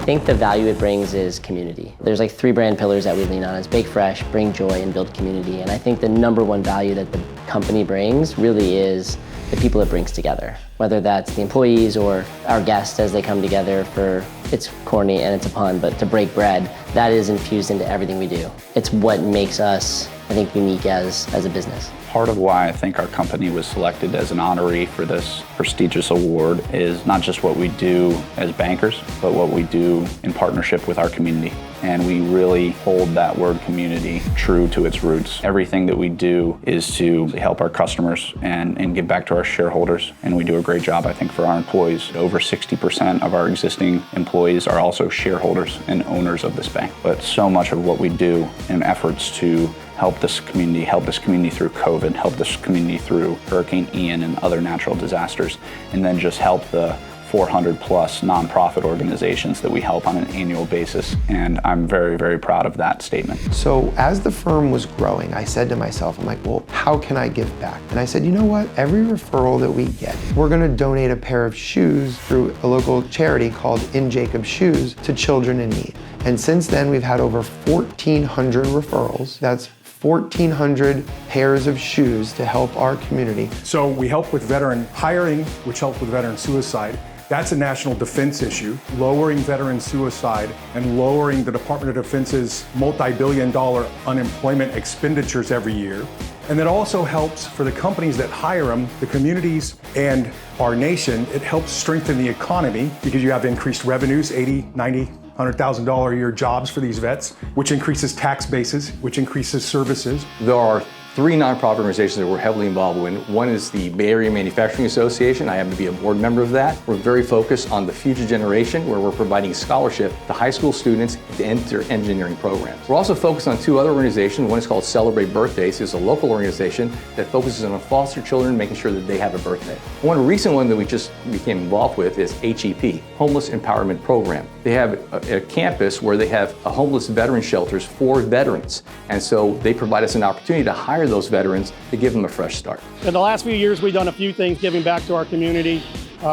think the value it brings is community. There's like 3 brand pillars that we lean on. It's bake fresh, bring joy, and build community. And I think the #1 value that the company brings really is the people it brings together. Whether that's the employees or our guests as they come together for, it's corny and it's a pun, but to break bread, that is infused into everything we do. It's what makes us, I think, unique as a business. Part of why I think our company was selected as an honoree for this prestigious award is not just what we do as bankers, but what we do in partnership with our community. And we really hold that word community true to its roots. Everything that we do is to help our customers and give back to our shareholders. And we do a great job, I think, for our employees. Over 60% of our existing employees are also shareholders and owners of this bank. But so much of what we do in efforts to help this community through COVID, help this community through Hurricane Ian and other natural disasters, and then just help the 400 plus nonprofit organizations that we help on an annual basis. And I'm very, very proud of that statement. So as the firm was growing, I said to myself, I'm like, well, how can I give back? And I said, you know what? Every referral that we get, we're gonna donate a pair of shoes through a local charity called In Jacob Shoes to children in need. And since then, we've had over 1,400 referrals. That's 1,400 pairs of shoes to help our community. So we help with veteran hiring, which helps with veteran suicide. That's a national defense issue, lowering veteran suicide and lowering the Department of Defense's multi-billion-dollar unemployment expenditures every year. And that also helps for the companies that hire them, the communities and our nation. It helps strengthen the economy because you have increased revenues, 80, 90, $100,000 a year jobs for these vets, which increases tax bases, which increases services. There are 3 nonprofit organizations that we're heavily involved in. One is the Bay Area Manufacturing Association. I happen to be a board member of that. We're very focused on the future generation, where we're providing scholarship to high school students to enter engineering programs. We're also focused on 2 other organizations. One is called Celebrate Birthdays. It's a local organization that focuses on foster children, making sure that they have a birthday. One recent one that we just became involved with is HEP, Homeless Empowerment Program. They have a campus where they have a homeless veteran shelters for veterans. And so they provide us an opportunity to hire those veterans to give them a fresh start. In the last few years, we've done a few things giving back to our community.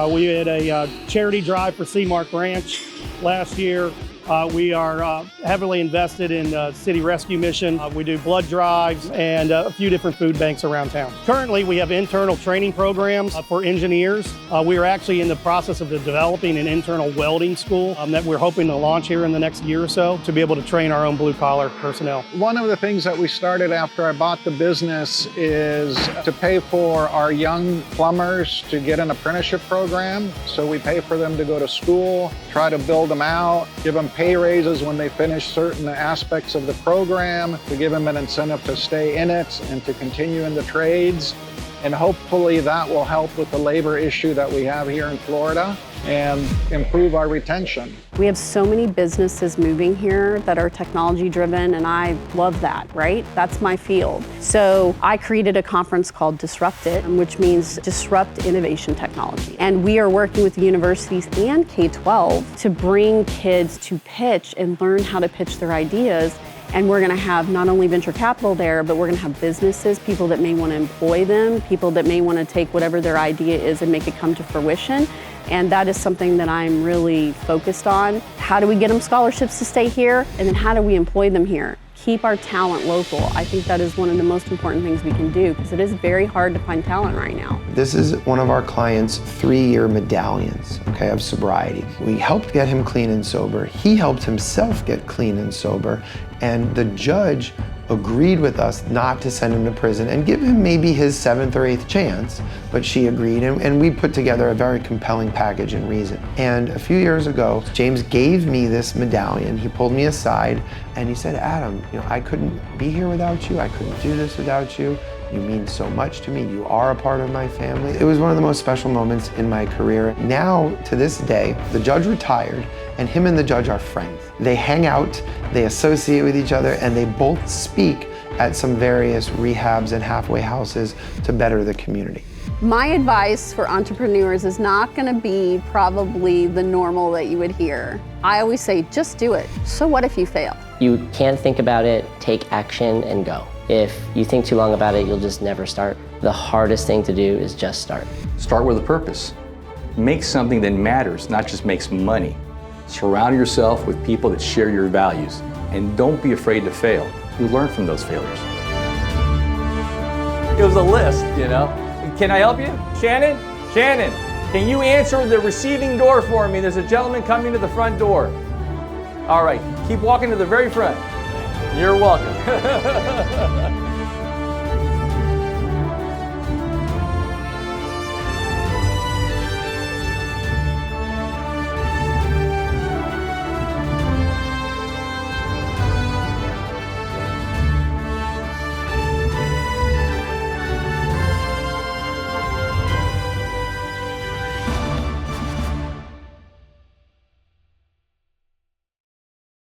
We had a charity drive for Seamark Ranch last year. We are heavily invested in the city rescue mission. We do blood drives and a few different food banks around town. Currently, we have internal training programs for engineers. We are actually in the process of developing an internal welding school that we're hoping to launch here in the next year or so to be able to train our own blue-collar personnel. One of the things that we started after I bought the business is to pay for our young plumbers to get an apprenticeship program. So we pay for them to go to school, try to build them out, give them pay raises when they finish certain aspects of the program, to give them an incentive to stay in it and to continue in the trades. And hopefully that will help with the labor issue that we have here in Florida and improve our retention. We have so many businesses moving here that are technology driven, and I love that, right? That's my field. So I created a conference called Disrupt It, which means Disrupt Innovation Technology. And we are working with the universities and K-12 to bring kids to pitch and learn how to pitch their ideas. And we're gonna have not only venture capital there, but we're gonna have businesses, people that may wanna employ them, people that may wanna take whatever their idea is and make it come to fruition. And that is something that I'm really focused on. How do we get them scholarships to stay here? And then how do we employ them here? Keep our talent local. I think that is one of the most important things we can do, because it is very hard to find talent right now. This is one of our clients' 3-year medallions, okay, of sobriety. We helped get him clean and sober. He helped himself get clean and sober. And the judge agreed with us not to send him to prison and give him maybe his 7th or 8th chance, but she agreed, and we put together a very compelling package and reason. And a few years ago, James gave me this medallion. He pulled me aside and he said, Adam, I couldn't be here without you. I couldn't do this without you. You mean so much to me. You are a part of my family. It was one of the most special moments in my career. Now, to this day, the judge retired, and him and the judge are friends. They hang out, they associate with each other, and they both speak at some various rehabs and halfway houses to better the community. My advice for entrepreneurs is not gonna be probably the normal that you would hear. I always say, just do it. So what if you fail? You can't think about it, take action and go. If you think too long about it, you'll just never start. The hardest thing to do is just start. Start with a purpose. Make something that matters, not just makes money. Surround yourself with people that share your values, and don't be afraid to fail. You learn from those failures. It was a list, you know. Can I help you? Shannon? Shannon, can you answer the receiving door for me? There's a gentleman coming to the front door. All right, keep walking to the very front. You're welcome.